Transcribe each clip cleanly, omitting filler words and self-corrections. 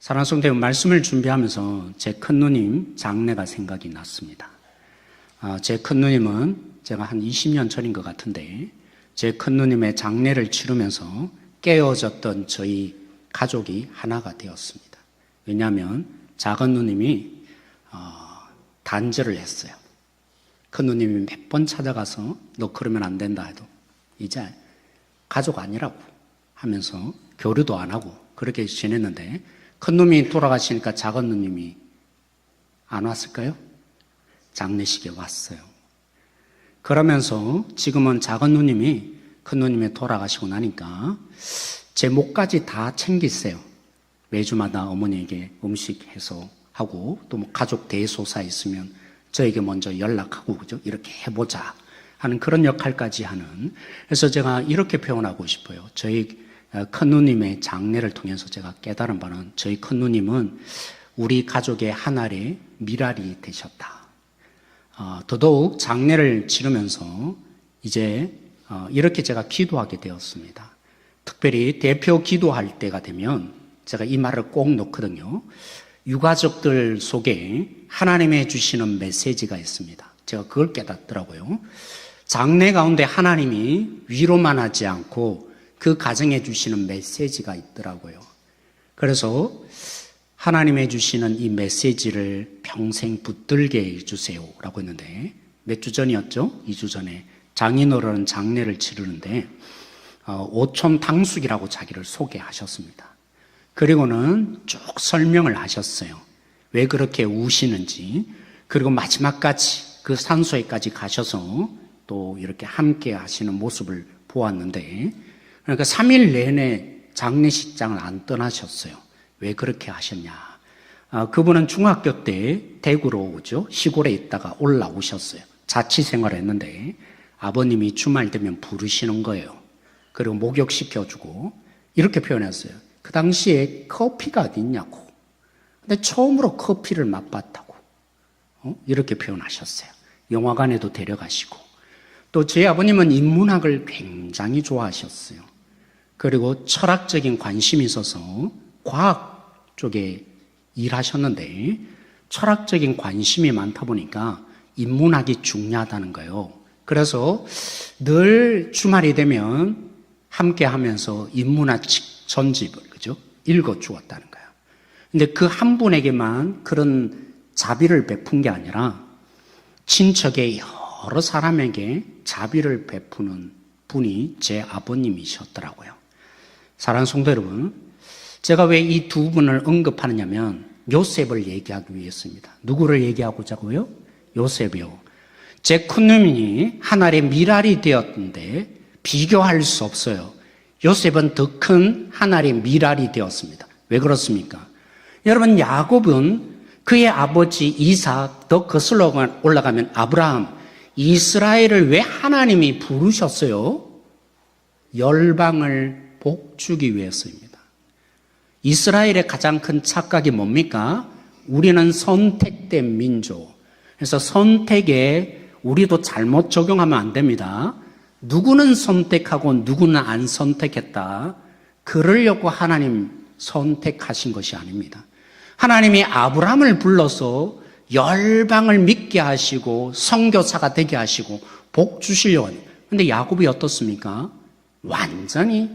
사랑하는 성도 여러분, 말씀을 준비하면서 제 큰누님 장례가 생각이 났습니다. 제 큰누님은 제가 한 20년 전인 것 같은데 제 큰누님의 장례를 치르면서 깨어졌던 저희 가족이 하나가 되었습니다. 왜냐하면 작은 누님이 단절을 했어요. 큰누님이 몇 번 찾아가서 너 그러면 안 된다 해도 이제 가족 아니라고 하면서 교류도 안 하고 그렇게 지냈는데 큰누님이 돌아가시니까 작은 누님이 안 왔을까요? 장례식에 왔어요. 그러면서 지금은 작은 누님이 큰누님이 돌아가시고 나니까 제 목까지 다 챙기세요. 매주마다 어머니에게 음식 해서 하고 또 뭐 가족 대소사 있으면 저에게 먼저 연락하고 그죠? 이렇게 해보자 하는 그런 역할까지 하는. 그래서 제가 이렇게 표현하고 싶어요. 저희 큰누님의 장례를 통해서 제가 깨달은 바는 저희 큰누님은 우리 가족의 하나의 미랄이 되셨다. 더더욱 장례를 치르면서 이제 이렇게 제가 기도하게 되었습니다. 특별히 대표 기도할 때가 되면 제가 이 말을 꼭 놓거든요. 유가족들 속에 하나님이 주시는 메시지가 있습니다. 제가 그걸 깨닫더라고요. 장례 가운데 하나님이 위로만 하지 않고 그 가정에 주시는 메시지가 있더라고요. 그래서 하나님이 주시는 이 메시지를 평생 붙들게 해주세요 라고 했는데 몇 주 전이었죠? 2주 전에 장인어른 장례를 치르는데 오촌 당숙이라고 자기를 소개하셨습니다. 그리고는 쭉 설명을 하셨어요. 왜 그렇게 우시는지. 그리고 마지막까지 그 산소에까지 가셔서 또 이렇게 함께 하시는 모습을 보았는데 그러니까 3일 내내 장례식장을 안 떠나셨어요. 왜 그렇게 하셨냐. 그분은 중학교 때 대구로 오죠. 시골에 있다가 올라오셨어요. 자취생활을 했는데 아버님이 주말 되면 부르시는 거예요. 그리고 목욕시켜주고 이렇게 표현했어요. 그 당시에 커피가 어디 있냐고. 근데 처음으로 커피를 맛봤다고. 이렇게 표현하셨어요. 영화관에도 데려가시고. 또 제 아버님은 인문학을 굉장히 좋아하셨어요. 그리고 철학적인 관심이 있어서 과학 쪽에 일하셨는데 철학적인 관심이 많다 보니까 인문학이 중요하다는 거예요. 그래서 늘 주말이 되면 함께 하면서 인문학 전집을 그죠? 읽어 주었다는 거예요. 근데 그 한 분에게만 그런 자비를 베푼 게 아니라 친척의 여러 사람에게 자비를 베푸는 분이 제 아버님이셨더라고요. 사랑하는 성도 여러분, 제가 왜 이 두 분을 언급하느냐면 요셉을 얘기하기 위해서입니다. 누구를 얘기하고자 하고요? 요셉이요. 제 큰누님이 하나의 미랄이 되었는데 비교할 수 없어요. 요셉은 더 큰 하나의 미랄이 되었습니다. 왜 그렇습니까? 여러분, 야곱은 그의 아버지 이삭, 더 거슬러 올라가면 아브라함, 이스라엘을 왜 하나님이 부르셨어요? 열방을 복주기 위해서입니다. 이스라엘의 가장 큰 착각이 뭡니까? 우리는 선택된 민족. 그래서 선택에 우리도 잘못 적용하면 안 됩니다. 누구는 선택하고 누구는 안 선택했다. 그러려고 하나님 선택하신 것이 아닙니다. 하나님이 아브라함을 불러서 열방을 믿게 하시고 선교사가 되게 하시고 복 주시려고 합니다. 그런데 야곱이 어떻습니까? 완전히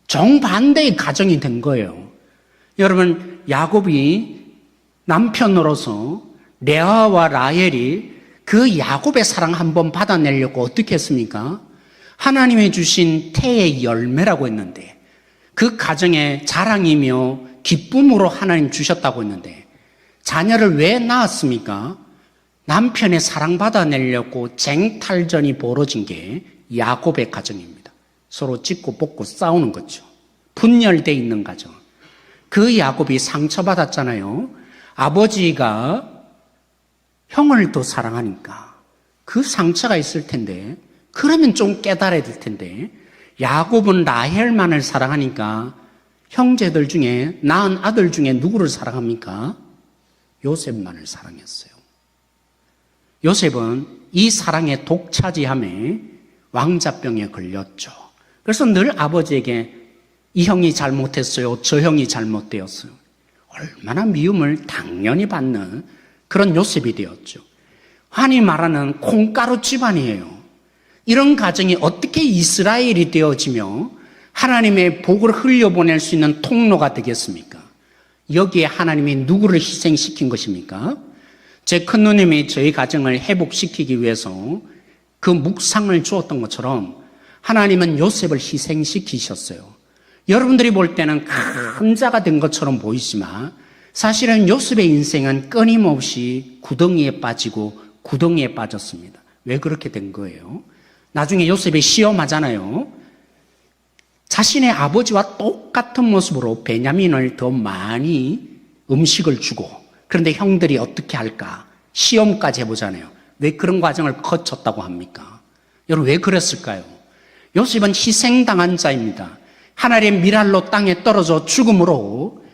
정반대의 가정이 된 거예요. 여러분, 야곱이 남편으로서 레아와 라헬이 그 야곱의 사랑 한번 받아내려고 어떻게 했습니까? 하나님이 주신 태의 열매라고 했는데 그 가정의 자랑이며 기쁨으로 하나님 주셨다고 했는데 자녀를 왜 낳았습니까? 남편의 사랑 받아내려고 쟁탈전이 벌어진 게 야곱의 가정입니다. 서로 찢고 뽑고 싸우는 거죠. 분열되어 있는 가정. 그 야곱이 상처받았잖아요. 아버지가 형을 더 사랑하니까 그 상처가 있을 텐데 그러면 좀 깨달아야 될 텐데 야곱은 라헬만을 사랑하니까 형제들 중에 낳은 아들 중에 누구를 사랑합니까? 요셉만을 사랑했어요. 요셉은 이 사랑의 독차지함에 왕자병에 걸렸죠. 그래서 늘 아버지에게 이 형이 잘못했어요. 저 형이 잘못되었어요. 얼마나 미움을 당연히 받는 그런 요셉이 되었죠. 흔히 말하는 콩가루 집안이에요. 이런 가정이 어떻게 이스라엘이 되어지며 하나님의 복을 흘려보낼 수 있는 통로가 되겠습니까? 여기에 하나님이 누구를 희생시킨 것입니까? 제 큰누님이 저희 가정을 회복시키기 위해서 그 묵상을 주었던 것처럼 하나님은 요셉을 희생시키셨어요. 여러분들이 볼 때는 큰 자가 된 것처럼 보이지만 사실은 요셉의 인생은 끊임없이 구덩이에 빠지고 구덩이에 빠졌습니다. 왜 그렇게 된 거예요? 나중에 요셉이 시험하잖아요. 자신의 아버지와 똑같은 모습으로 베냐민을 더 많이 음식을 주고, 그런데 형들이 어떻게 할까? 시험까지 해보잖아요. 왜 그런 과정을 거쳤다고 합니까? 여러분, 왜 그랬을까요? 요셉은 희생당한 자입니다. 하나님의 미랄로 땅에 떨어져 죽음으로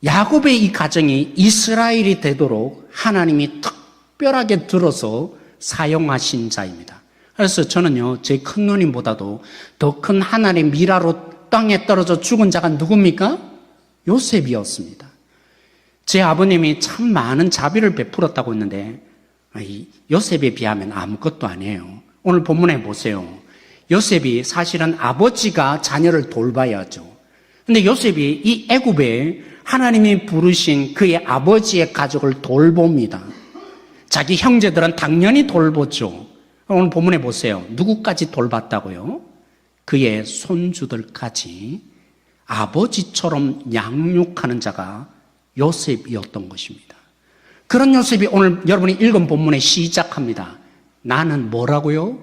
야곱의 이 가정이 이스라엘이 되도록 하나님이 특별하게 들어서 사용하신 자입니다. 그래서 저는요, 제 큰 누님보다도 더 큰 하나님의 미라로 땅에 떨어져 죽은 자가 누굽니까? 요셉이었습니다. 제 아버님이 참 많은 자비를 베풀었다고 했는데 요셉에 비하면 아무것도 아니에요. 오늘 본문에 보세요. 요셉이 사실은 아버지가 자녀를 돌봐야죠. 근데 요셉이 이 애굽에 하나님이 부르신 그의 아버지의 가족을 돌봅니다. 자기 형제들은 당연히 돌보죠. 오늘 본문에 보세요. 누구까지 돌봤다고요? 그의 손주들까지 아버지처럼 양육하는 자가 요셉이었던 것입니다. 그런 요셉이 오늘 여러분이 읽은 본문에 시작합니다. 나는 뭐라고요?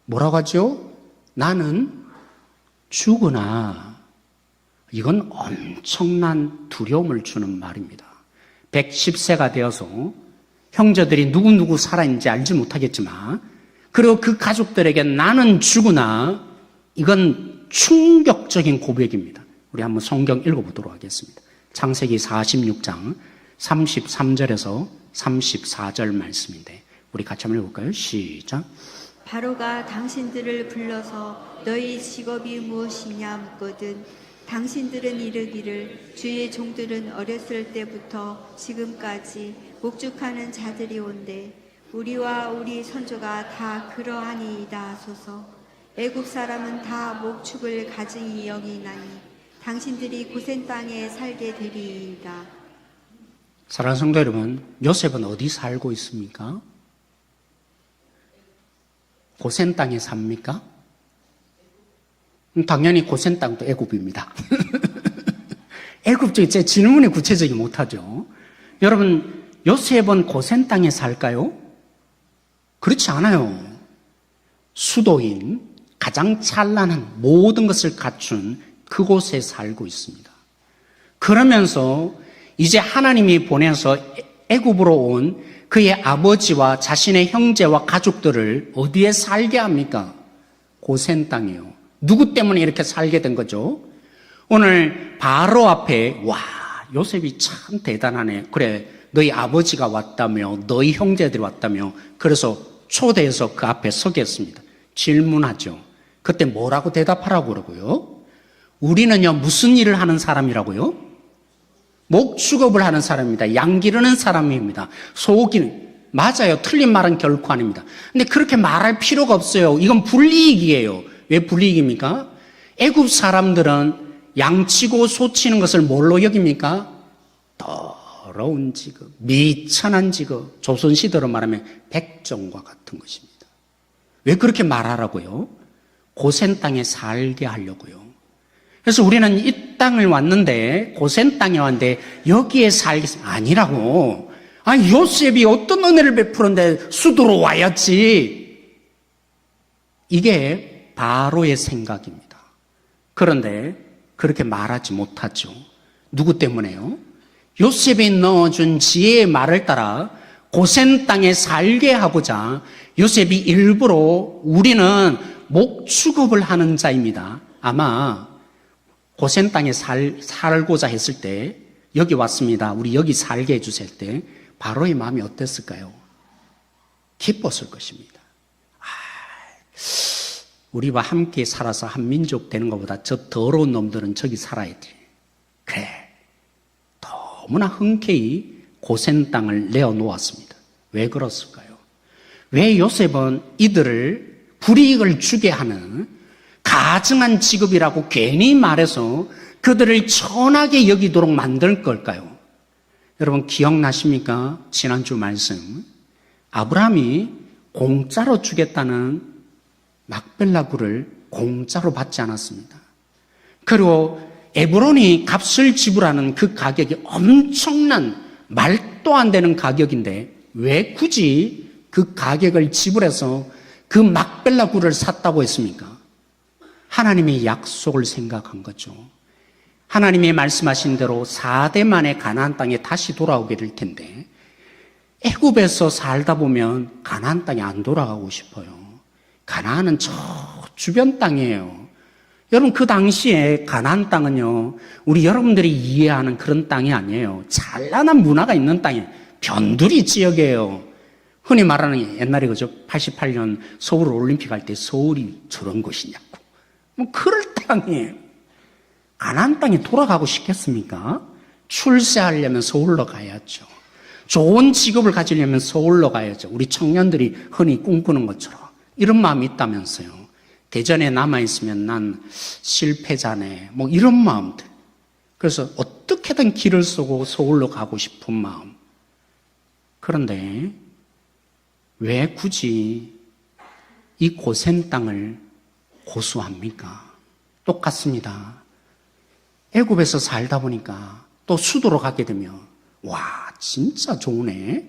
뭐라고 하죠? 나는 죽으나. 이건 엄청난 두려움을 주는 말입니다. 110세가 되어서 형제들이 누구누구 살아있는지 알지 못하겠지만, 그리고 그 가족들에게 나는 죽으나, 이건 충격적인 고백입니다. 우리 한번 성경 읽어보도록 하겠습니다. 창세기 46장 33절에서 34절 말씀인데 우리 같이 한번 읽어볼까요? 시작. 바로가 당신들을 불러서 너희 직업이 무엇이냐 묻거든 당신들은 이르기를 주의 종들은 어렸을 때부터 지금까지 목축하는 자들이 온데 우리와 우리 선조가 다 그러하니이다 하소서. 애굽 사람은 다 목축을 가증히 여기나니 당신들이 고센 땅에 살게 되리이다. 사랑하는 성도 여러분, 요셉은 어디 살고 있습니까? 고센 땅에 삽니까? 당연히 고센 땅도 애굽입니다. 애굽 제 질문이 구체적이 못하죠. 여러분, 요셉은 고센 땅에 살까요? 그렇지 않아요. 수도인 가장 찬란한 모든 것을 갖춘 그곳에 살고 있습니다. 그러면서 이제 하나님이 보내서 애굽으로 온 그의 아버지와 자신의 형제와 가족들을 어디에 살게 합니까? 고센 땅이요. 누구 때문에 이렇게 살게 된 거죠? 오늘 바로 앞에 와, 요셉이 참 대단하네. 그래, 너희 아버지가 왔다며, 너희 형제들이 왔다며, 그래서 초대해서 그 앞에 서겠습니다. 질문하죠. 그때 뭐라고 대답하라고 그러고요? 우리는요, 무슨 일을 하는 사람이라고요? 목축업을 하는 사람입니다. 양 기르는 사람입니다. 맞아요. 틀린 말은 결코 아닙니다. 근데 그렇게 말할 필요가 없어요. 이건 불이익이에요. 왜 불이익입니까? 애굽 사람들은 양치고 소치는 것을 뭘로 여깁니까? 더러운 직업, 미천한 직업, 조선시대로 말하면 백정과 같은 것입니다. 왜 그렇게 말하라고요? 고센 땅에 살게 하려고요. 그래서 우리는 이 땅을 왔는데, 고센 땅에 왔는데 여기에 살겠습니다. 아니라고. 아니, 요셉이 어떤 은혜를 베푸는데 수도로 와야지. 이게 바로의 생각입니다. 그런데 그렇게 말하지 못하죠. 누구 때문에요? 요셉이 넣어준 지혜의 말을 따라 고센 땅에 살게 하고자 요셉이 일부러 우리는 목축업을 하는 자입니다. 아마 고센 땅에 살고자 했을 때 여기 왔습니다. 우리 여기 살게 해주실 때 바로의 마음이 어땠을까요? 기뻤을 것입니다. 우리와 함께 살아서 한 민족 되는 것보다 저 더러운 놈들은 저기 살아야 돼. 그래. 너무나 흔쾌히 고센 땅을 내어놓았습니다. 왜 그렇을까요? 왜 요셉은 이들을 불이익을 주게 하는 가증한 직업이라고 괜히 말해서 그들을 천하게 여기도록 만들 걸까요? 여러분 기억나십니까? 지난주 말씀. 아브라함이 공짜로 주겠다는 막벨라 굴을 공짜로 받지 않았습니다. 그리고 에브론이 값을 지불하는 그 가격이 엄청난 말도 안 되는 가격인데 왜 굳이 그 가격을 지불해서 그 막벨라 굴을 샀다고 했습니까? 하나님의 약속을 생각한 거죠. 하나님이 말씀하신 대로 4대 만에 가나안 땅에 다시 돌아오게 될 텐데 애굽에서 살다 보면 가나안 땅에 안 돌아가고 싶어요. 가나안은 저 주변 땅이에요. 여러분 그 당시에 가나안 땅은요, 우리 여러분들이 이해하는 그런 땅이 아니에요. 찬란한 문화가 있는 땅이에요. 변두리 지역이에요. 흔히 말하는 옛날에 그죠? 88년 서울 올림픽 할 때 서울이 저런 곳이냐고. 뭐 그럴 땅이에요. 가나안 땅에 돌아가고 싶겠습니까? 출세하려면 서울로 가야죠. 좋은 직업을 가지려면 서울로 가야죠. 우리 청년들이 흔히 꿈꾸는 것처럼. 이런 마음이 있다면서요. 대전에 남아있으면 난 실패자네. 뭐 이런 마음들. 그래서 어떻게든 길을 쓰고 서울로 가고 싶은 마음. 그런데 왜 굳이 이 고센 땅을 고수합니까? 똑같습니다. 애굽에서 살다 보니까 또 수도로 가게 되면 와 진짜 좋네.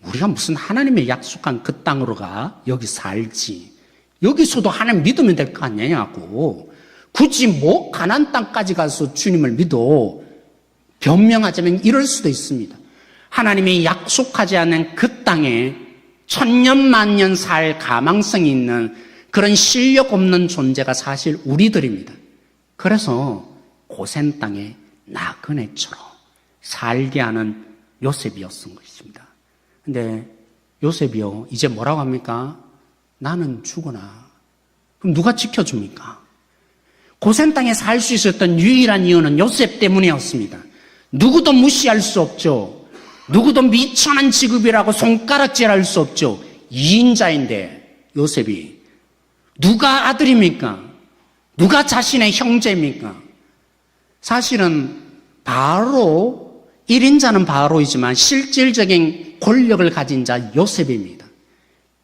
우리가 무슨 하나님의 약속한 그 땅으로 가 여기 살지. 여기서도 하나님 믿으면 될 거 아니냐고. 굳이 뭐 가나안 땅까지 가서 주님을 믿어. 변명하자면 이럴 수도 있습니다. 하나님이 약속하지 않은 그 땅에 천년 만년 살 가망성이 있는 그런 실력 없는 존재가 사실 우리들입니다. 그래서 고센 땅에 나그네처럼 살게 하는 요셉이었던 것입니다. 근데 요셉이요 이제 뭐라고 합니까? 나는 죽으나. 그럼 누가 지켜줍니까? 고센 땅에 살 수 있었던 유일한 이유는 요셉 때문이었습니다. 누구도 무시할 수 없죠. 누구도 미천한 직업이라고 손가락질할 수 없죠. 2인자인데 요셉이 누가 아들입니까? 누가 자신의 형제입니까? 사실은 바로 1인자는 바로이지만 실질적인 권력을 가진 자 요셉입니다.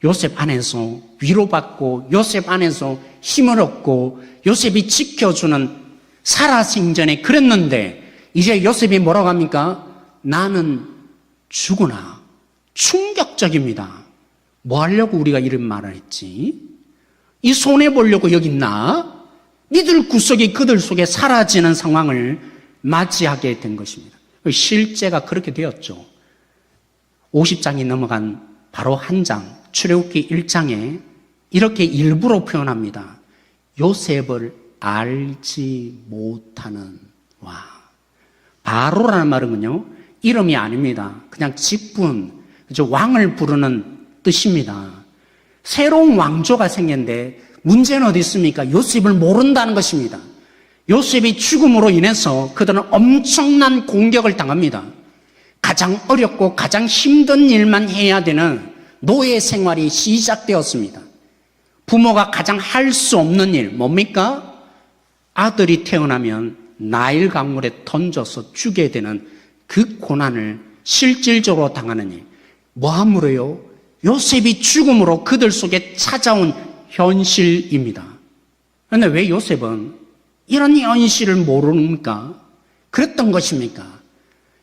요셉 안에서 위로받고 요셉 안에서 힘을 얻고 요셉이 지켜주는 살아생전에 그랬는데 이제 요셉이 뭐라고 합니까? 나는 죽으나. 충격적입니다. 뭐 하려고 우리가 이런 말을 했지? 이 손해보려고 여기 있나? 니들 구석이 그들 속에 사라지는 상황을 맞이하게 된 것입니다. 실제가 그렇게 되었죠. 50장이 넘어간 바로 한 장, 출애굽기 1장에 이렇게 일부러 표현합니다. 요셉을 알지 못하는 와. 바로라는 말은요, 이름이 아닙니다. 그냥 직분, 왕을 부르는 뜻입니다. 새로운 왕조가 생겼는데 문제는 어디 있습니까? 요셉을 모른다는 것입니다. 요셉이 죽음으로 인해서 그들은 엄청난 공격을 당합니다. 가장 어렵고 가장 힘든 일만 해야 되는 노예 생활이 시작되었습니다. 부모가 가장 할 수 없는 일 뭡니까? 아들이 태어나면 나일 강물에 던져서 죽게 되는 그 고난을 실질적으로 당하는 일. 뭐함으로요? 요셉이 죽음으로 그들 속에 찾아온 현실입니다. 그런데 왜 요셉은 이런 현실을 모릅니까? 그랬던 것입니까?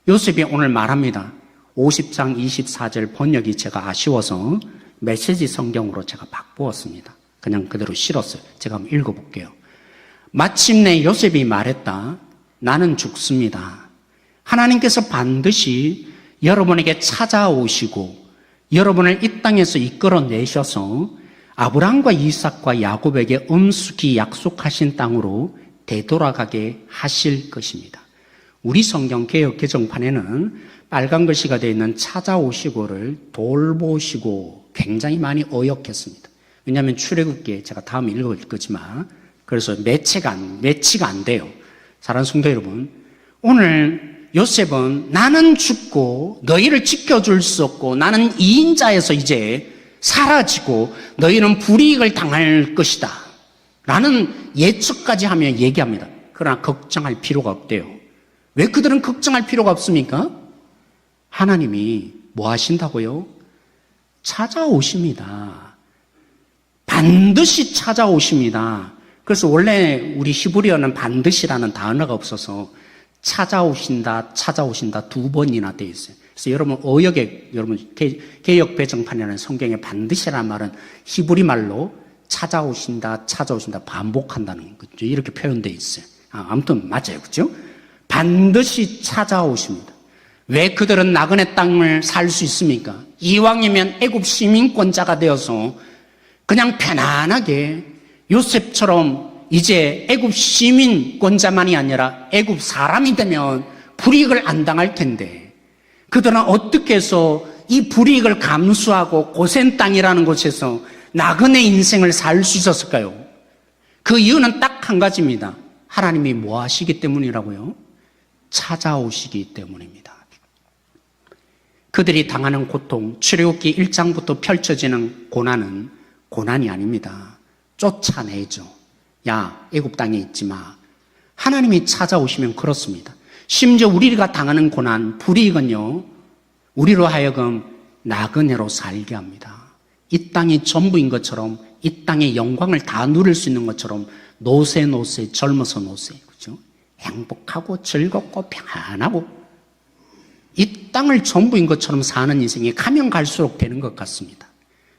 요셉이 오늘 말합니다. 50장 24절 번역이 제가 아쉬워서 메시지 성경으로 제가 바꾸었습니다. 그냥 그대로 실었어요. 제가 한번 읽어볼게요. 마침내 요셉이 말했다. 나는 죽습니다. 하나님께서 반드시 여러분에게 찾아오시고 여러분을 이 땅에서 이끌어내셔서 아브라함과 이삭과 야곱에게 엄숙히 약속하신 땅으로 되돌아가게 하실 것입니다. 우리 성경 개역 개정판에는 빨간 글씨가 되어 있는 찾아오시고를 돌보시고 굉장히 많이 어역했습니다. 왜냐하면 출애굽기에 제가 다음에 읽을 거지만 그래서 매치가 안 돼요. 사랑하는 성도 여러분, 오늘 요셉은 나는 죽고 너희를 지켜줄 수 없고 나는 이인자에서 이제 사라지고 너희는 불이익을 당할 것이다 라는 예측까지 하며 얘기합니다. 그러나 걱정할 필요가 없대요. 왜 그들은 걱정할 필요가 없습니까? 하나님이 뭐 하신다고요? 찾아오십니다. 반드시 찾아오십니다. 그래서 원래 우리 히브리어는 반드시라는 단어가 없어서 찾아오신다, 찾아오신다 두 번이나 되어 있어요. 그래서 여러분 어역에 여러분 개역 배정판이라는 성경에 반드시라는 말은 히브리 말로 찾아오신다, 찾아오신다 반복한다는 거죠. 이렇게 표현되어 있어요. 아무튼 맞아요, 그렇죠? 반드시 찾아오십니다. 왜 그들은 나그네 땅을 살 수 있습니까? 이왕이면 애굽 시민권자가 되어서 그냥 편안하게 요셉처럼 이제 애굽 시민권자만이 아니라 애굽 사람이 되면 불이익을 안 당할 텐데 그들은 어떻게 해서 이 불이익을 감수하고 고센 땅이라는 곳에서 나그네 인생을 살 수 있었을까요? 그 이유는 딱 한 가지입니다. 하나님이 뭐 하시기 때문이라고요? 찾아오시기 때문입니다. 그들이 당하는 고통, 출애굽기 1장부터 펼쳐지는 고난은 고난이 아닙니다. 쫓아내죠. 야, 애굽 땅에 있지 마. 하나님이 찾아오시면 그렇습니다. 심지어 우리가 당하는 고난, 불이익은요, 우리로 하여금 나그네로 살게 합니다. 이 땅이 전부인 것처럼, 이 땅의 영광을 다 누릴 수 있는 것처럼 노세 젊어서 노세, 그죠? 행복하고 즐겁고 평안하고 이 땅을 전부인 것처럼 사는 인생이 가면 갈수록 되는 것 같습니다.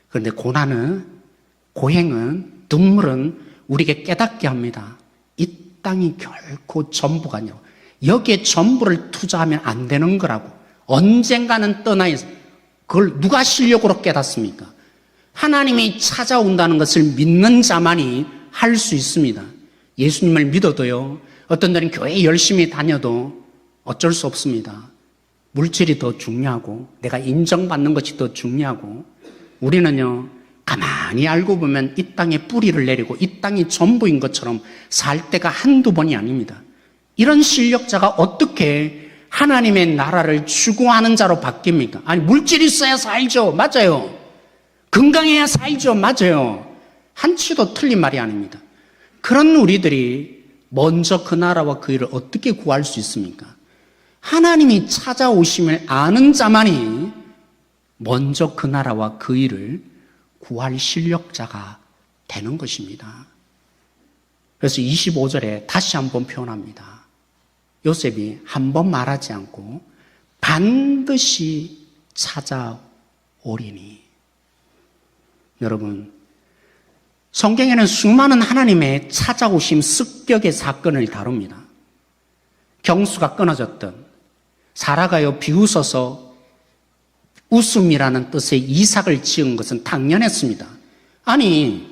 그런데 고난은, 고행은, 눈물은 우리에게 깨닫게 합니다. 이 땅이 결코 전부가 아니라 여기에 전부를 투자하면 안 되는 거라고. 언젠가는 떠나야, 그걸 누가 실력으로 깨닫습니까? 하나님이 찾아온다는 것을 믿는 자만이 할 수 있습니다. 예수님을 믿어도요, 어떤 날은 교회 열심히 다녀도 어쩔 수 없습니다. 물질이 더 중요하고 내가 인정받는 것이 더 중요하고 우리는요 가만히 알고 보면 이 땅에 뿌리를 내리고 이 땅이 전부인 것처럼 살 때가 한두 번이 아닙니다. 이런 실력자가 어떻게 하나님의 나라를 추구하는 자로 바뀝니까? 아니 물질이 있어야 살죠. 맞아요. 건강해야 살죠. 맞아요. 한치도 틀린 말이 아닙니다. 그런 우리들이 먼저 그 나라와 그 일을 어떻게 구할 수 있습니까? 하나님이 찾아오심을 아는 자만이 먼저 그 나라와 그 일을 구할 실력자가 되는 것입니다. 그래서 25절에 다시 한번 표현합니다. 요셉이 한 번 말하지 않고 반드시 찾아오리니. 여러분, 성경에는 수많은 하나님의 찾아오심 습격의 사건을 다룹니다. 경수가 끊어졌던 사라가요 비웃어서 웃음이라는 뜻의 이삭을 지은 것은 당연했습니다. 아니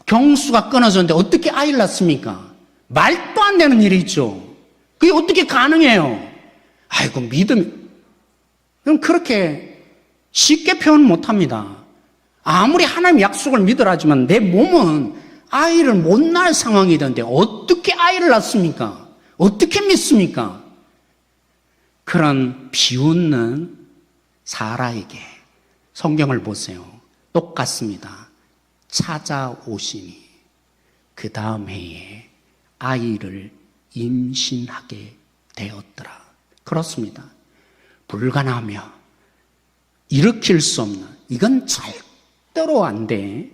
경수가 끊어졌는데 어떻게 아이를 낳습니까? 말도 안 되는 일이죠. 그게 어떻게 가능해요? 아이고 믿음이 그럼 그렇게 쉽게 표현 못합니다. 아무리 하나님 약속을 믿으라지만 내 몸은 아이를 못 낳을 상황이 되는데 어떻게 아이를 낳습니까? 어떻게 믿습니까? 그런 비웃는 사라에게 성경을 보세요. 똑같습니다. 찾아오시니 그 다음 해에 아이를 임신하게 되었더라. 그렇습니다. 불가능하며 일으킬 수 없는, 이건 절대로 안 돼.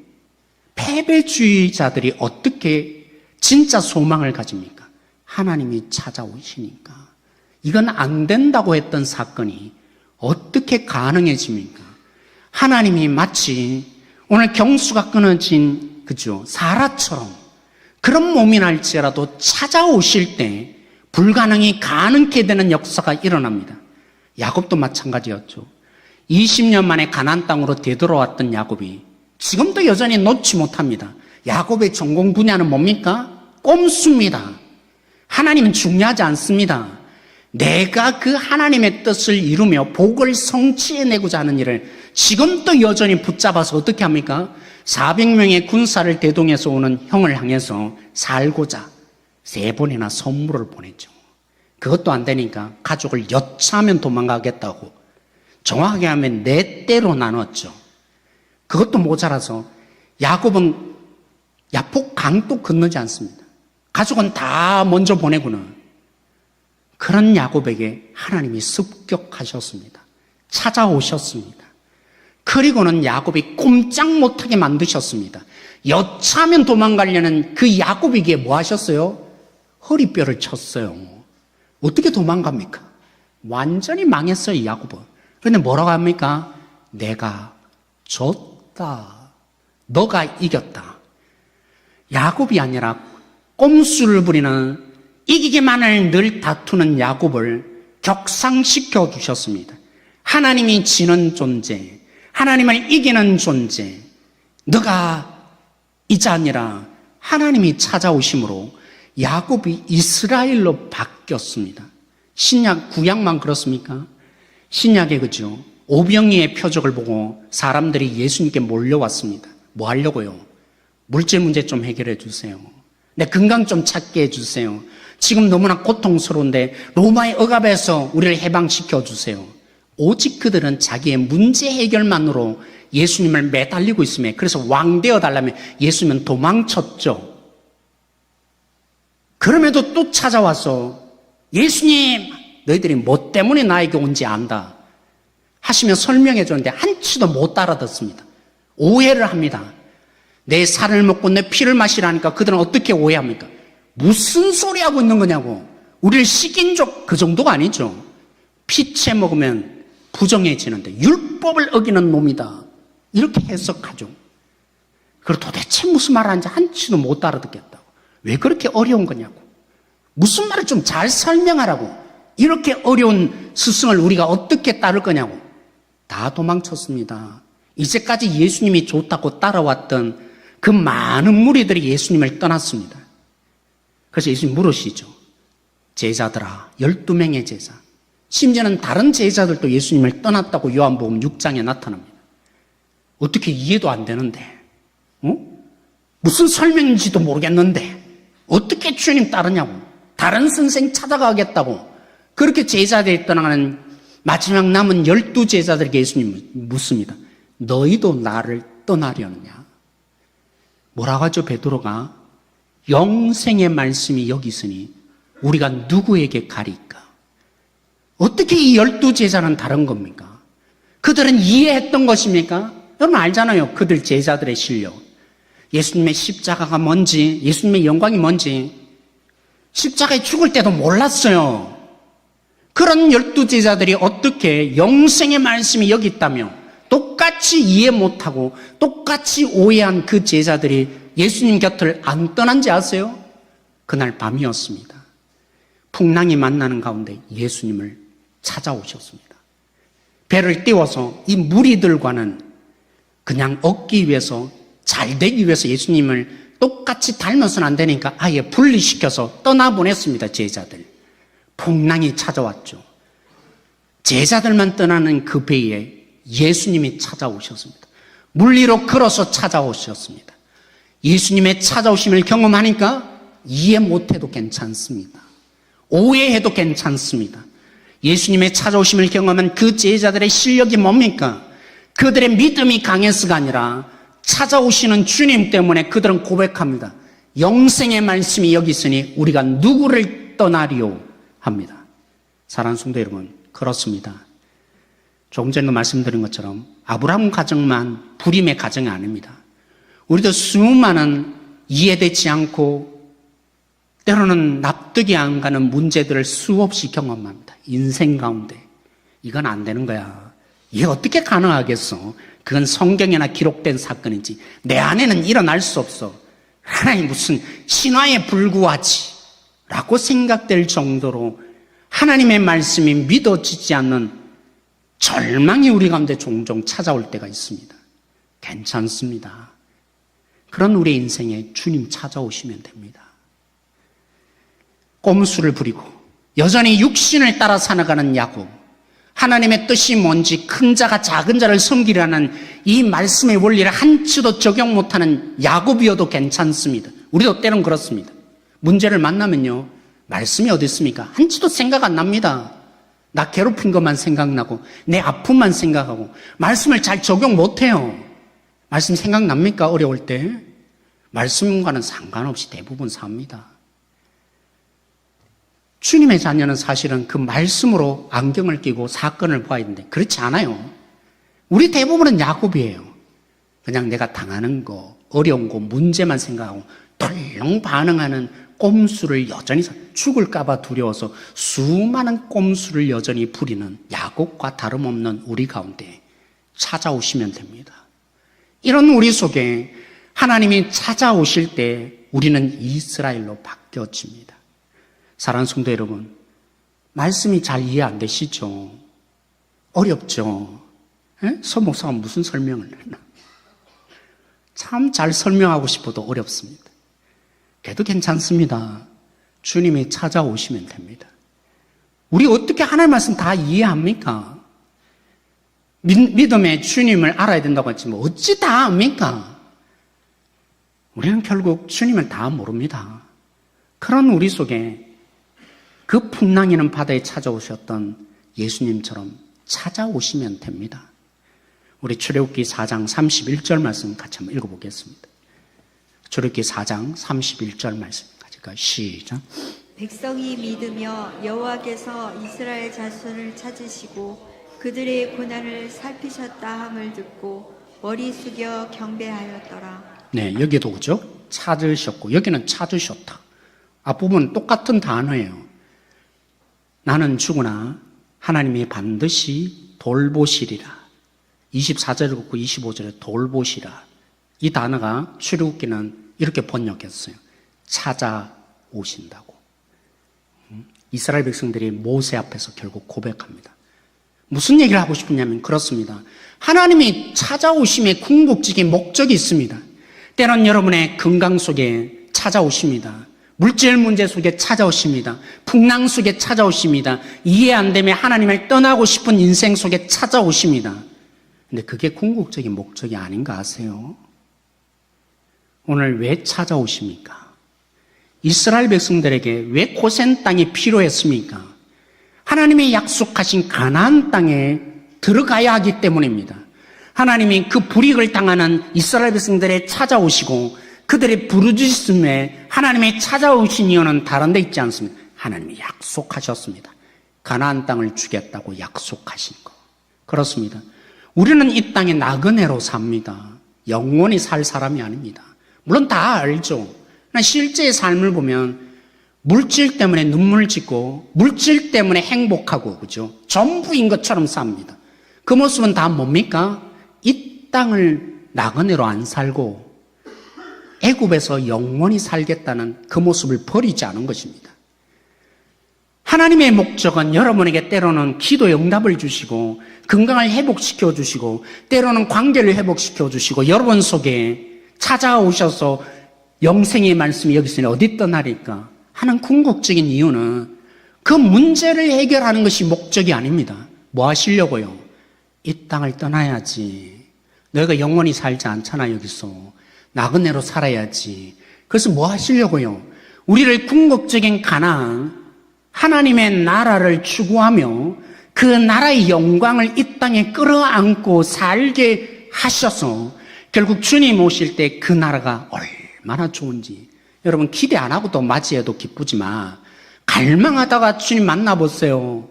패배주의자들이 어떻게 진짜 소망을 가집니까? 하나님이 찾아오시니까. 이건 안 된다고 했던 사건이 어떻게 가능해집니까? 하나님이 마치 오늘 경수가 끊어진 그죠 사라처럼 그런 몸이 날지라도 찾아오실 때 불가능이 가능케 되는 역사가 일어납니다. 야곱도 마찬가지였죠. 20년 만에 가나안 땅으로 되돌아왔던 야곱이 지금도 여전히 놓지 못합니다. 야곱의 전공 분야는 뭡니까? 꼼수입니다. 하나님은 중요하지 않습니다. 내가 그 하나님의 뜻을 이루며 복을 성취해내고자 하는 일을 지금도 여전히 붙잡아서 어떻게 합니까? 400명의 군사를 대동해서 오는 형을 향해서 살고자 3번이나 선물을 보냈죠. 그것도 안 되니까 가족을 여차하면 도망가겠다고 정확하게 하면 4대로 나눴죠. 그것도 모자라서 야곱은 야폭 강도 건너지 않습니다. 가족은 다 먼저 보내고는 그런 야곱에게 하나님이 습격하셨습니다. 찾아오셨습니다. 그리고는 야곱이 꼼짝 못하게 만드셨습니다. 여차하면 도망가려는 그 야곱에게 뭐 하셨어요? 허리뼈를 쳤어요. 어떻게 도망갑니까? 완전히 망했어요, 야곱은. 그런데 뭐라고 합니까? 내가 졌다. 너가 이겼다. 야곱이 아니라 꼼수를 부리는 이기기만을 늘 다투는 야곱을 격상시켜 주셨습니다. 하나님이 지는 존재, 하나님을 이기는 존재, 너가 이자 아니라 하나님이 찾아오심으로 야곱이 이스라엘로 바뀌었습니다. 신약, 구약만 그렇습니까? 신약에 그죠? 오병이의 표적을 보고 사람들이 예수님께 몰려왔습니다. 뭐 하려고요? 물질 문제 좀 해결해 주세요. 내 건강 좀 찾게 해 주세요. 지금 너무나 고통스러운데 로마의 억압에서 우리를 해방시켜 주세요. 오직 그들은 자기의 문제 해결만으로 예수님을 매달리고 있으며 그래서 왕 되어 달라며 예수님은 도망쳤죠. 그럼에도 또 찾아와서 예수님 너희들이 뭐 때문에 나에게 온지 안다 하시며 설명해 줬는데 한치도 못 알아듣습니다. 오해를 합니다. 내 살을 먹고 내 피를 마시라니까 그들은 어떻게 오해합니까? 무슨 소리 하고 있는 거냐고. 우리를 식인 족 그 정도가 아니죠. 피채 먹으면 부정해지는데 율법을 어기는 놈이다. 이렇게 해석하죠. 그걸 도대체 무슨 말 하는지 한치도 못 알아듣겠다고. 왜 그렇게 어려운 거냐고. 무슨 말을 좀 잘 설명하라고. 이렇게 어려운 스승을 우리가 어떻게 따를 거냐고. 다 도망쳤습니다. 이제까지 예수님이 좋다고 따라왔던 그 많은 무리들이 예수님을 떠났습니다. 그래서 예수님 물으시죠. 제자들아, 12명의 제자. 심지어는 다른 제자들도 예수님을 떠났다고 요한복음 6장에 나타납니다. 어떻게 이해도 안 되는데, 무슨 설명인지도 모르겠는데, 어떻게 주님 따르냐고. 다른 선생 찾아가겠다고. 그렇게 제자들이 떠나가는 마지막 남은 12제자들에게 예수님은 묻습니다. 너희도 나를 떠나려느냐? 뭐라고 하죠, 베드로가? 영생의 말씀이 여기 있으니 우리가 누구에게 가리까? 어떻게 이 12제자는 다른 겁니까? 그들은 이해했던 것입니까? 여러분 알잖아요. 그들 제자들의 실력. 예수님의 십자가가 뭔지, 예수님의 영광이 뭔지 십자가에 죽을 때도 몰랐어요. 그런 12제자들이 어떻게 영생의 말씀이 여기 있다며 똑같이 이해 못하고 똑같이 오해한 그 제자들이 예수님 곁을 안 떠난지 아세요? 그날 밤이었습니다. 풍랑이 만나는 가운데 예수님을 찾아오셨습니다. 배를 띄워서 이 무리들과는 그냥 얻기 위해서 잘 되기 위해서 예수님을 똑같이 닮아서는 안 되니까 아예 분리시켜서 떠나보냈습니다. 제자들. 풍랑이 찾아왔죠. 제자들만 떠나는 그 배에 예수님이 찾아오셨습니다. 물리로 걸어서 찾아오셨습니다. 예수님의 찾아오심을 경험하니까 이해 못해도 괜찮습니다. 오해해도 괜찮습니다. 예수님의 찾아오심을 경험한 그 제자들의 실력이 뭡니까? 그들의 믿음이 강해서가 아니라 찾아오시는 주님 때문에 그들은 고백합니다. 영생의 말씀이 여기 있으니 우리가 누구를 떠나리오 합니다. 사랑하는 성도 여러분, 그렇습니다. 조금 전에도 말씀드린 것처럼 아브라함 가정만 불임의 가정이 아닙니다. 우리도 수많은 이해되지 않고 때로는 납득이 안 가는 문제들을 수없이 경험합니다. 인생 가운데. 이건 안 되는 거야. 이게 어떻게 가능하겠어? 그건 성경에나 기록된 사건이지. 내 안에는 일어날 수 없어. 하나님 무슨 신화에 불구하지. 라고 생각될 정도로 하나님의 말씀이 믿어지지 않는 절망이 우리 가운데 종종 찾아올 때가 있습니다. 괜찮습니다. 그런 우리 인생에 주님 찾아오시면 됩니다. 꼼수를 부리고 여전히 육신을 따라 살아가는 야곱, 하나님의 뜻이 뭔지 큰 자가 작은 자를 섬기라는 이 말씀의 원리를 한치도 적용 못하는 야곱이어도 괜찮습니다. 우리도 때론 그렇습니다. 문제를 만나면요, 말씀이 어디 있습니까? 한치도 생각 안 납니다. 나 괴롭힌 것만 생각나고 내 아픔만 생각하고 말씀을 잘 적용 못해요. 말씀 생각납니까? 어려울 때? 말씀과는 상관없이 대부분 삽니다. 주님의 자녀는 사실은 그 말씀으로 안경을 끼고 사건을 봐야 되는데 그렇지 않아요. 우리 대부분은 야곱이에요. 그냥 내가 당하는 거, 어려운 거, 문제만 생각하고 덜렁 반응하는 꼼수를 여전히 죽을까봐 두려워서 수많은 꼼수를 여전히 부리는 야곱과 다름없는 우리 가운데 찾아오시면 됩니다. 이런 우리 속에 하나님이 찾아오실 때 우리는 이스라엘로 바뀌어집니다. 사랑하는 성도 여러분, 말씀이 잘 이해 안 되시죠? 어렵죠? 서 목사가 무슨 설명을 했나? 참 잘 설명하고 싶어도 어렵습니다. 그래도 괜찮습니다. 주님이 찾아오시면 됩니다. 우리 어떻게 하나님 말씀 다 이해합니까? 믿음의 주님을 알아야 된다고 했지만 어찌 다 압니까? 우리는 결국 주님을 다 모릅니다. 그런 우리 속에 그 풍랑이는 바다에 찾아오셨던 예수님처럼 찾아오시면 됩니다. 우리 출애굽기 4장 31절 말씀 같이 한번 읽어보겠습니다. 출애굽기 4장 31절 말씀 같이 시작. 백성이 믿으며 여호와께서 이스라엘 자손을 찾으시고 그들의 고난을 살피셨다 함을 듣고 머리 숙여 경배하였더라. 네, 여기도 그죠? 찾으셨고 여기는 찾으셨다. 앞부분 똑같은 단어예요. 나는 죽으나 하나님이 반드시 돌보시리라. 24절에 그렇고 25절에 돌보시라. 이 단어가 출애굽기는 이렇게 번역했어요. 찾아오신다고. 이스라엘 백성들이 모세 앞에서 결국 고백합니다. 무슨 얘기를 하고 싶으냐면 그렇습니다. 하나님이 찾아오심에 궁극적인 목적이 있습니다. 때론 여러분의 건강 속에 찾아오십니다. 물질 문제 속에 찾아오십니다. 풍랑 속에 찾아오십니다. 이해 안 되면 하나님을 떠나고 싶은 인생 속에 찾아오십니다. 근데 그게 궁극적인 목적이 아닌가 아세요? 오늘 왜 찾아오십니까? 이스라엘 백성들에게 왜 고센 땅이 필요했습니까? 하나님이 약속하신 가나안 땅에 들어가야 하기 때문입니다. 하나님이 그 불이익을 당하는 이스라엘 백성들에 찾아오시고 그들의 부르짖음에 하나님이 찾아오신 이유는 다른 데 있지 않습니다. 하나님이 약속하셨습니다. 가나안 땅을 주겠다고 약속하신 거. 그렇습니다. 우리는 이 땅에 나그네로 삽니다. 영원히 살 사람이 아닙니다. 물론 다 알죠. 실제의 삶을 보면 물질 때문에 눈물 짓고 물질 때문에 행복하고 그죠? 전부인 것처럼 삽니다. 그 모습은 다 뭡니까? 이 땅을 나그네로 안 살고 애굽에서 영원히 살겠다는 그 모습을 버리지 않은 것입니다. 하나님의 목적은 여러분에게 때로는 기도의 응답을 주시고 건강을 회복시켜 주시고 때로는 관계를 회복시켜 주시고 여러분 속에 찾아오셔서 영생의 말씀이 여기 있으니 어디 떠나리까 하는 궁극적인 이유는 그 문제를 해결하는 것이 목적이 아닙니다. 뭐 하시려고요? 이 땅을 떠나야지. 너희가 영원히 살지 않잖아 여기서. 나그네로 살아야지. 그래서 뭐 하시려고요? 우리를 궁극적인 가나안 하나님의 나라를 추구하며 그 나라의 영광을 이 땅에 끌어안고 살게 하셔서 결국 주님 오실 때 그 나라가 얼마나 좋은지 여러분 기대 안 하고 또 맞이해도 기쁘지만 갈망하다가 주님 만나보세요.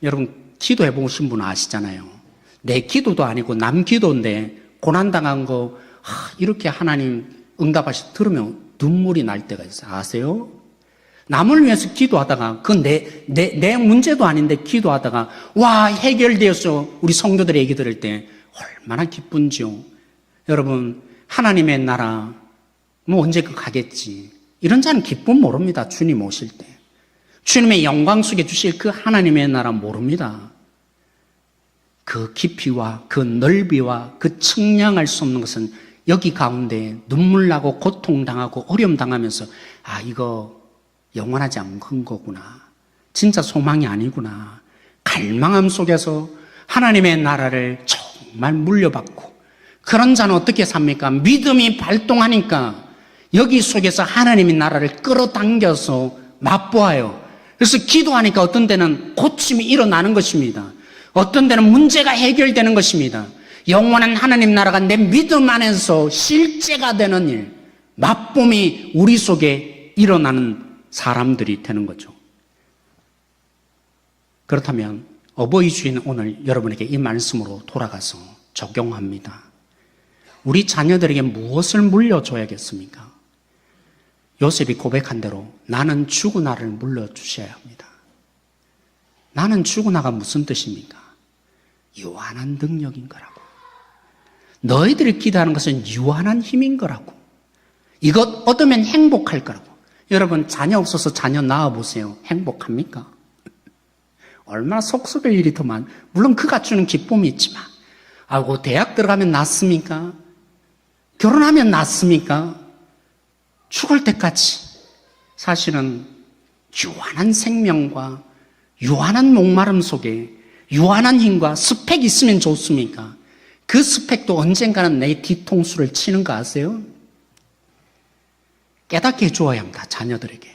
여러분 기도해 보신 분 아시잖아요. 내 기도도 아니고 남 기도인데 고난당한 거 이렇게 하나님 응답하시 들으면 눈물이 날 때가 있어요. 아세요? 남을 위해서 기도하다가 그건 내 문제도 아닌데 기도하다가 와 해결되었어. 우리 성도들의 얘기 들을 때 얼마나 기쁜지요. 여러분 하나님의 나라 뭐 언제 그 가겠지. 이런 자는 기쁨 모릅니다. 주님 오실 때. 주님의 영광 속에 주실 그 하나님의 나라 모릅니다. 그 깊이와 그 넓이와 그 측량할 수 없는 것은 여기 가운데 눈물 나고 고통당하고 어려움 당하면서 이거 영원하지 않은 거구나. 진짜 소망이 아니구나. 갈망함 속에서 하나님의 나라를 정말 물려받고 그런 자는 어떻게 삽니까? 믿음이 발동하니까 여기 속에서 하나님의 나라를 끌어당겨서 맛보아요. 그래서 기도하니까 어떤 때는 고침이 일어나는 것입니다. 어떤 때는 문제가 해결되는 것입니다. 영원한 하나님 나라가 내 믿음 안에서 실제가 되는 일, 맛봄이 우리 속에 일어나는 사람들이 되는 거죠. 그렇다면 어버이 주인 오늘 여러분에게 이 말씀으로 돌아가서 적용합니다. 우리 자녀들에게 무엇을 물려줘야겠습니까? 요셉이 고백한 대로 나는 주구나를 물려주셔야 합니다. 나는 주구나가 무슨 뜻입니까? 유한한 능력인 거라고. 너희들이 기도하는 것은 유한한 힘인 거라고. 이것 얻으면 행복할 거라고. 여러분 자녀 없어서 자녀 낳아보세요. 행복합니까? 얼마나 속 썩을 일이 더 많. 물론 그가 주는 기쁨이 있지만 아이고 대학 들어가면 낫습니까? 결혼하면 낫습니까? 죽을 때까지 사실은 유한한 생명과 유한한 목마름 속에 유한한 힘과 스펙이 있으면 좋습니까? 그 스펙도 언젠가는 내 뒤통수를 치는 거 아세요? 깨닫게 해주어야 합니다. 자녀들에게.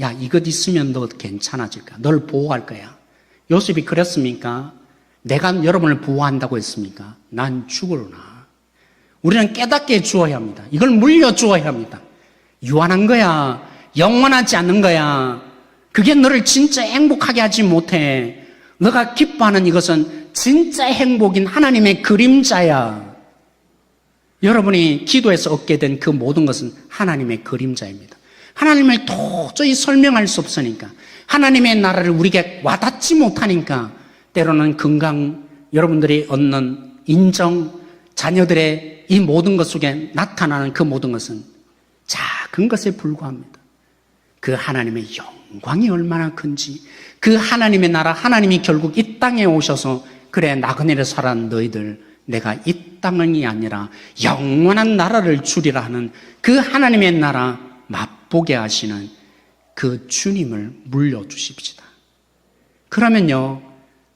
야, 이것 있으면 너 괜찮아질까? 널 보호할 거야. 요셉이 그랬습니까? 내가 여러분을 보호한다고 했습니까? 난 죽으려나. 우리는 깨닫게 해주어야 합니다. 이걸 물려주어야 합니다. 유한한 거야. 영원하지 않는 거야. 그게 너를 진짜 행복하게 하지 못해. 너가 기뻐하는 이것은 진짜 행복인 하나님의 그림자야. 여러분이 기도해서 얻게 된 그 모든 것은 하나님의 그림자입니다. 하나님을 도저히 설명할 수 없으니까, 하나님의 나라를 우리에게 와닿지 못하니까 때로는 건강, 여러분들이 얻는 인정, 자녀들의 이 모든 것 속에 나타나는 그 모든 것은 작은 것에 불과합니다. 그 하나님의 영광이 얼마나 큰지, 그 하나님의 나라, 하나님이 결국 이 땅에 오셔서 그래 나그네를 살아난 너희들 내가 이 땅이 아니라 영원한 나라를 주리라 하는 그 하나님의 나라 맛보게 하시는 그 주님을 물려주십시다. 그러면요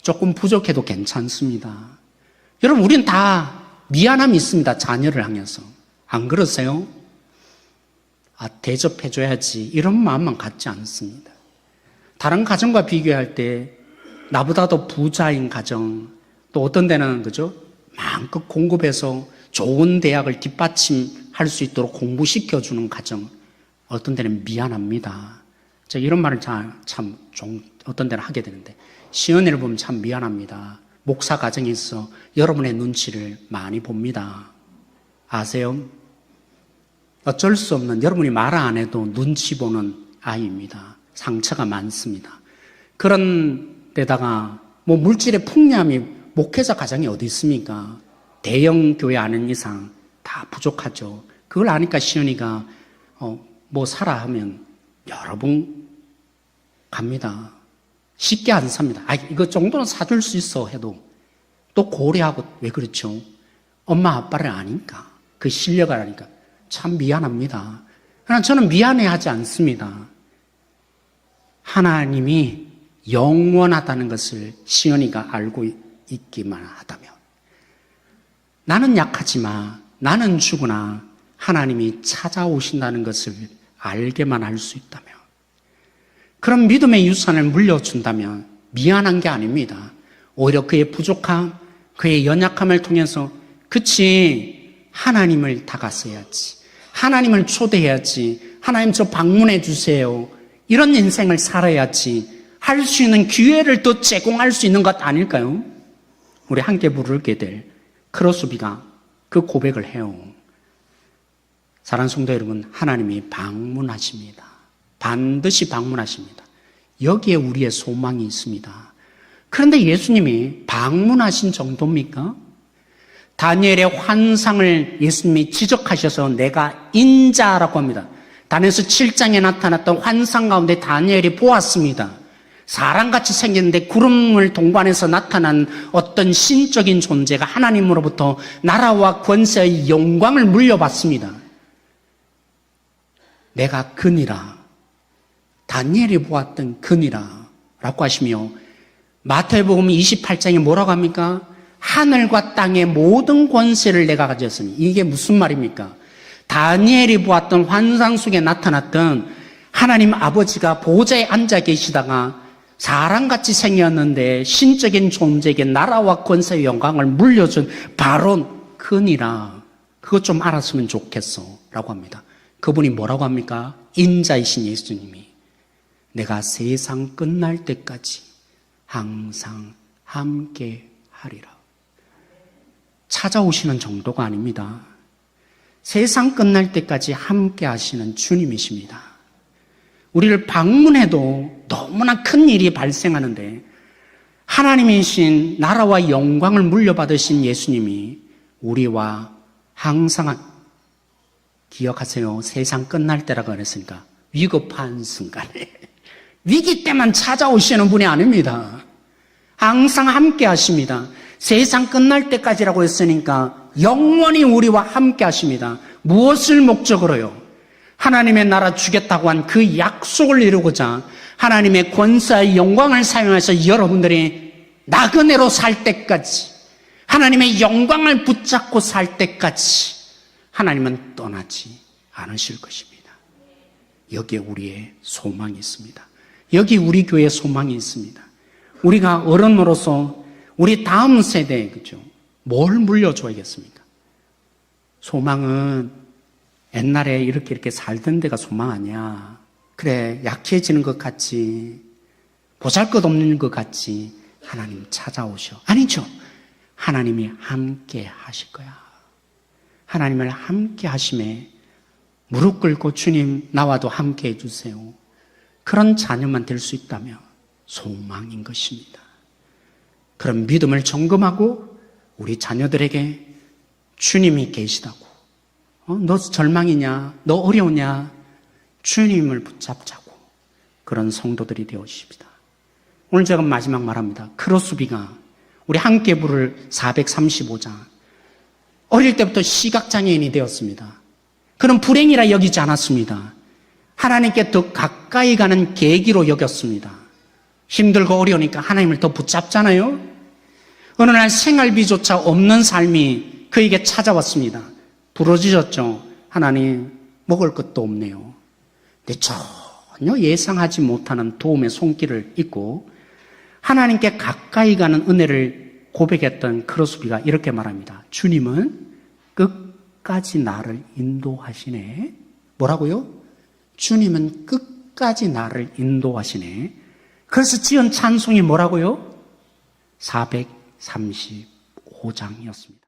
조금 부족해도 괜찮습니다. 여러분 우리는 다 미안함이 있습니다. 자녀를 향해서. 안 그러세요? 아, 대접해줘야지 이런 마음만 갖지 않습니다. 다른 가정과 비교할 때 나보다 더 부자인 가정, 또 어떤 데는 그죠? 마음껏 공급해서 좋은 대학을 뒷받침할 수 있도록 공부시켜주는 가정, 어떤 데는 미안합니다. 제가 이런 말을 참 어떤 데는 하게 되는데, 시연이를 보면 참 미안합니다. 목사 가정에서 여러분의 눈치를 많이 봅니다. 아세요? 어쩔 수 없는, 여러분이 말 안 해도 눈치 보는 아이입니다. 상처가 많습니다. 그런 데다가 뭐 물질의 풍요함이 목회자 가정이 어디 있습니까? 대형 교회 아닌 이상 다 부족하죠. 그걸 아니까 시연이가 뭐 사라 하면 여러 번 갑니다. 쉽게 안 삽니다. 아, 이거 정도는 사줄 수 있어 해도 또 고려하고. 왜 그렇죠? 엄마 아빠를 아니까, 그 실력을 아니까. 참 미안합니다. 그러나 저는 미안해하지 않습니다. 하나님이 영원하다는 것을 시연이가 알고 있기만 하다면, 나는 약하지만 나는 죽으나 하나님이 찾아오신다는 것을 알게만 할 수 있다면, 그런 믿음의 유산을 물려준다면 미안한 게 아닙니다. 오히려 그의 부족함, 그의 연약함을 통해서 그치, 하나님을 다가서야지, 하나님을 초대해야지, 하나님 저 방문해 주세요, 이런 인생을 살아야지 할 수 있는 기회를 더 제공할 수 있는 것 아닐까요? 우리 함께 부르게 될 크로스비가 그 고백을 해요. 사랑하는 성도 여러분, 하나님이 방문하십니다. 반드시 방문하십니다. 여기에 우리의 소망이 있습니다. 그런데 예수님이 방문하신 정도입니까? 다니엘의 환상을 예수님이 지적하셔서 내가 인자라고 합니다. 다니엘서 7장에 나타났던 환상 가운데 다니엘이 보았습니다. 사람같이 생겼는데 구름을 동반해서 나타난 어떤 신적인 존재가 하나님으로부터 나라와 권세의 영광을 물려받습니다. 내가 그니라, 다니엘이 보았던 그니라 라고 하시며, 마태복음 28장에 뭐라고 합니까? 하늘과 땅의 모든 권세를 내가 가졌으니. 이게 무슨 말입니까? 다니엘이 보았던 환상 속에 나타났던 하나님 아버지가 보좌에 앉아 계시다가 사람같이 생겼는데 신적인 존재에게 나라와 권세의 영광을 물려준 바로 그니라. 그것 좀 알았으면 좋겠어 라고 합니다. 그분이 뭐라고 합니까? 인자이신 예수님이 내가 세상 끝날 때까지 항상 함께 하리라. 찾아오시는 정도가 아닙니다. 세상 끝날 때까지 함께 하시는 주님이십니다. 우리를 방문해도 너무나 큰 일이 발생하는데 하나님이신 나라와 영광을 물려받으신 예수님이 우리와 항상 기억하세요. 세상 끝날 때라고 그랬으니까 위급한 순간에 위기 때만 찾아오시는 분이 아닙니다. 항상 함께 하십니다. 세상 끝날 때까지라고 했으니까 영원히 우리와 함께 하십니다. 무엇을 목적으로요? 하나님의 나라 주겠다고 한 그 약속을 이루고자 하나님의 권세의 영광을 사용해서 여러분들이 나그네로 살 때까지, 하나님의 영광을 붙잡고 살 때까지 하나님은 떠나지 않으실 것입니다. 여기에 우리의 소망이 있습니다. 여기 우리 교회의 소망이 있습니다. 우리가 어른으로서 우리 다음 세대에, 그죠? 뭘 물려줘야겠습니까? 소망은 옛날에 이렇게 살던 데가 소망 아니야. 그래, 약해지는 것 같지, 보잘것없는 것 같지, 하나님 찾아오셔. 아니죠. 하나님이 함께 하실 거야. 하나님을 함께 하심에 무릎 꿇고 주님 나와도 함께 해주세요. 그런 자녀만 될 수 있다면 소망인 것입니다. 그런 믿음을 점검하고 우리 자녀들에게 주님이 계시다고, 너 절망이냐, 너 어려우냐, 주님을 붙잡자고, 그런 성도들이 되어주십니다. 오늘 제가 마지막 말합니다. 크로스비가 우리 함께 부를 435장, 어릴 때부터 시각장애인이 되었습니다. 그는 불행이라 여기지 않았습니다. 하나님께 더 가까이 가는 계기로 여겼습니다. 힘들고 어려우니까 하나님을 더 붙잡잖아요. 어느 날 생활비조차 없는 삶이 그에게 찾아왔습니다. 부러지셨죠? 하나님, 먹을 것도 없네요. 근데 전혀 예상하지 못하는 도움의 손길을 잊고 하나님께 가까이 가는 은혜를 고백했던 크로스비가 이렇게 말합니다. 주님은 끝까지 나를 인도하시네. 뭐라고요? 주님은 끝까지 나를 인도하시네. 그래서 지은 찬송이 뭐라고요? 435장이었습니다.